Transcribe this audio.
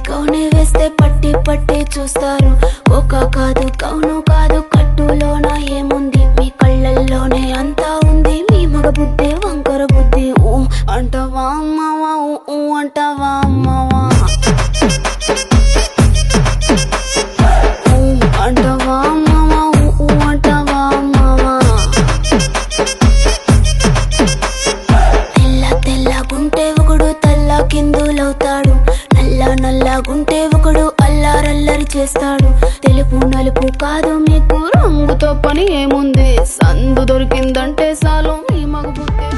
కౌనే వేస్తే పట్టి పట్టి చూస్తారు. ఒక కాదు కౌను కాదు కట్టులోన ఏముంది, మీ కళ్ళల్లోనే అంతా ఉంది. మీ మగ బుద్ధి వంకర బుద్ధి. ఊ అంటావా అమ్మావా, ఊ అంటావా అమ్మావా, ఊ అంటావా అమ్మావా, ఊ అంటావా అమ్మావా. తెల్ల తెల్లగుంటే ఒకడు తల్ల కిందులవుతాడు, నల్ల నల్లగుంటే ఒకడు అల్లారల్లరి చేస్తాడు. తెలుపు నలుపు కాదు మీకు రంగుతో పని ఏముంది, సందు దొరికిందంటే చాలు మీ మగ బుద్ధి.